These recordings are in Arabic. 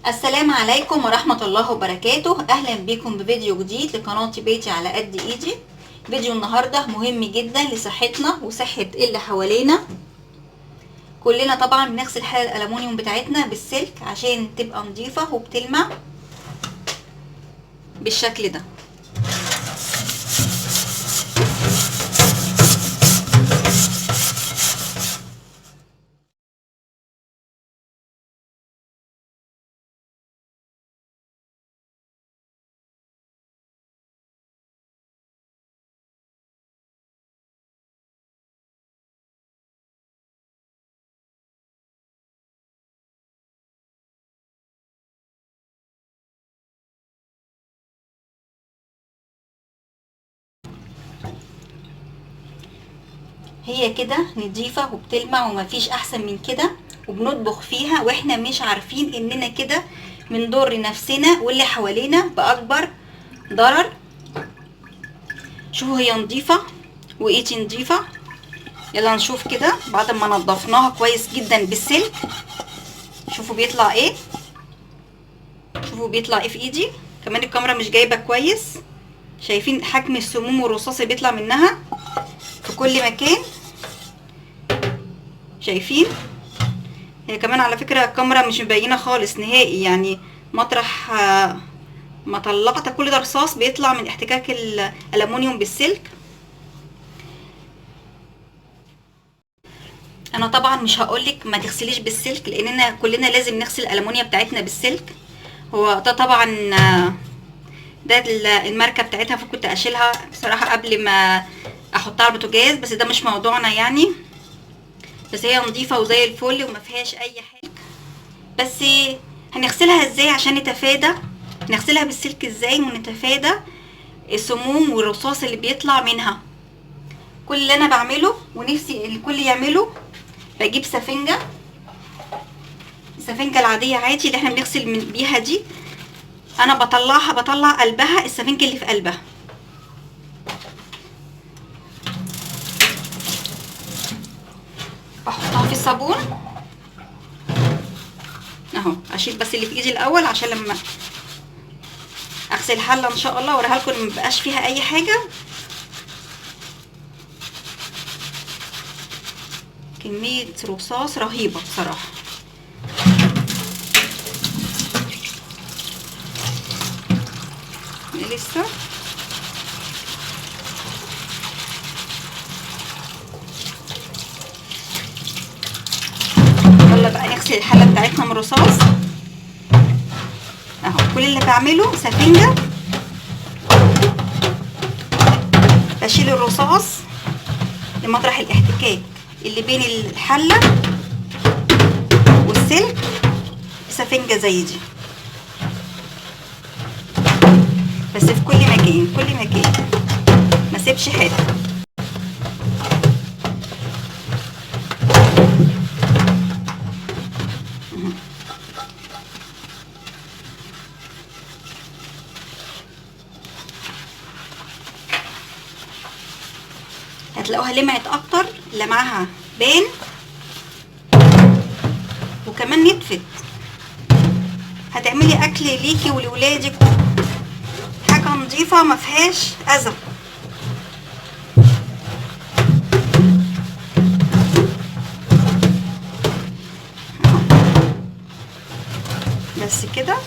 السلام عليكم ورحمة الله وبركاته. اهلا بكم بفيديو جديد لقناتي بيتي على قد ايدي. فيديو النهاردة مهم جدا لصحتنا وصحة اللي حوالينا. كلنا طبعا بنغسل حلل الالومنيوم بتاعتنا بالسلك عشان تبقى نظيفة وبتلمع بالشكل ده. هي كده نضيفة وبتلمع ومفيش احسن من كده، وبنطبخ فيها واحنا مش عارفين اننا كده بنضر نفسنا واللي حوالينا باكبر ضرر. شوفوا هي نضيفة وايدي نضيفة. يلا نشوف كده بعد ما نضفناها كويس جدا بالسلك. شوفوا بيطلع ايه، شوفوا بيطلع ايه في ايدي. كمان الكاميرا مش جايبه كويس. شايفين حجم السموم والرصاص اللي بيطلع منها في كل مكان؟ شايفين؟ هي كمان على فكره الكاميرا مش مبينه خالص نهائي، يعني مطرح ما طلعت كل ده رصاص بيطلع من احتكاك الالومنيوم بالسلك. انا طبعا مش هقولك ما تغسليش بالسلك، لاننا كلنا لازم نغسل الالومنيا بتاعتنا بالسلك. هو ده طبعا ده الماركه بتاعتها، فكنت اشيلها بصراحه قبل ما احطها على البوتاجاز، بس ده مش موضوعنا يعني. بس هي نظيفه وزي الفل وما فيهاش اي حاجه. بس هنغسلها ازاي عشان نتفادى؟ نغسلها بالسلك ازاي ونتفادى السموم والرصاص اللي بيطلع منها؟ كل اللي انا بعمله ونفسي الكل يعمله، بجيب سفنجه، السفنجه العاديه عادي اللي احنا بنغسل بيها دي. انا بطلع قلبها، السفنجه اللي في قلبها. بحطها في الصابون اهو. اشيل بس اللي في ايدي الاول عشان لما اغسل الحله ان شاء الله اوريها لكم مبقاش فيها اي حاجه. كميه رصاص رهيبه بصراحه. لسه يلا بقى نغسل الحله بتاعتنا من الرصاص اهو. كل اللي بعمله سفنجه بشيل الرصاص لمطرح الاحتكاك اللي بين الحله والسلك بسفنجه زي دي، بس في كل مكان كل مكان، ما سيبش حته. هتلاقوها لمعت اكتر، لمعها بان وكمان نتفت. هتعملي اكل ليكي ولولادك، حاجه نظيفه ما فيهاش اذى. بس كده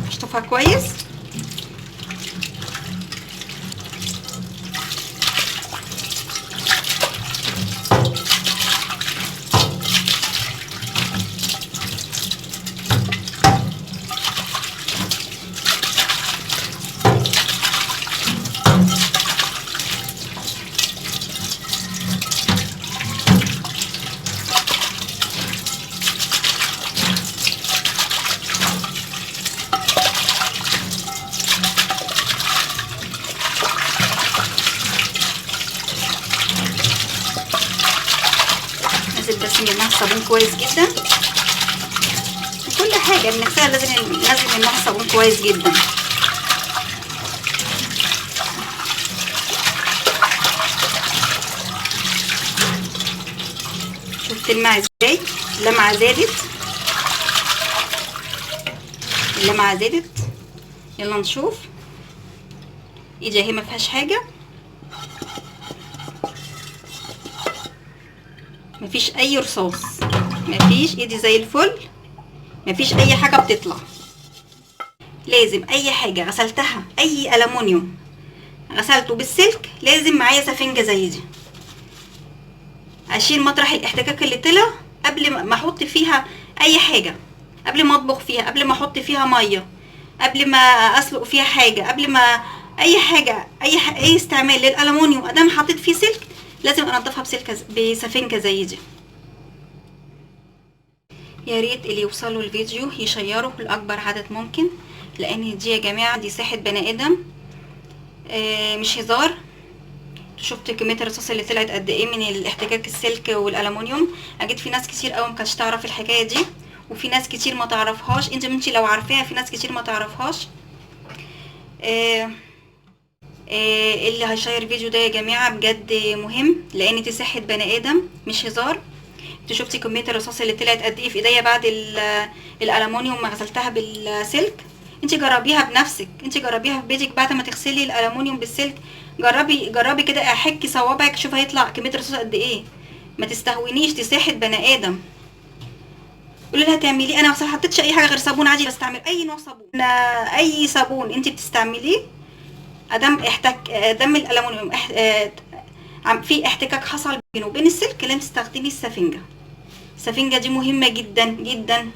اشطفها كويس. ننزل بس منها الصابون كويس جدا. كل حاجه بنغسلها لازم ننزل منها الصابون كويس جدا. بتلمع ازاي. اللمعه زادت، اللمعه زادت. يلا نشوف. ايدي اهي ما فيهاش حاجه، مفيش اي رصاص، مفيش، ايدي زي الفل، مفيش اي حاجه بتطلع. لازم اي حاجه غسلتها، اي ألمونيوم غسلته بالسلك، لازم معايا سفنجه زي دي. اشيل مطرح الاحتكاك اللي طلع قبل ما احط فيها اي حاجه، قبل ما اطبخ فيها، قبل ما احط فيها ميه، قبل ما اسلق فيها حاجه، قبل ما اي حاجه، اي استعمال للألمونيوم ادام حطيت فيه سلك لازم انضفها بسفنجه زي دي. يا ريت اللي يوصلوا الفيديو يشيروا لاكبر عدد ممكن، لان دي يا جماعه دي صحه بني ادم، مش هزار. شفت كميه الرصاص اللي طلعت قد ايه من الاحتكاك السلك والألمونيوم. اكيد في ناس كتير قوي ما كانتش تعرف الحكايه دي، وفي ناس كتير ما تعرفهاش. انت لو عارفاها، في ناس كتير ما تعرفهاش. اللي هيشير الفيديو ده يا جماعه بجد مهم، لان دي صحه بني ادم مش هزار. انت شفتي كميه الرصاص اللي طلعت قد ايه في ايديا بعد الألمونيوم ما غسلتها بالسلك. انت جربيها بنفسك، انت جربيها في بيتك بعد ما تغسلي الألمونيوم بالسلك. جربي كده، احكي صوابعك شوف هيطلع كميه الرصاص قد ايه. ما تستهونيش، دي صحه بني ادم. قولي لها تعملي، انا ما حطيتش اي حاجه غير صابون عادي، بستعمل اي نوع صابون، اي صابون انت بتستعمليه ادام ادام الألمونيوم في احتكاك حصل بينه وبين السلك، لازم تستخدمي السفنجه. السفنجه دي مهمه جدا جدا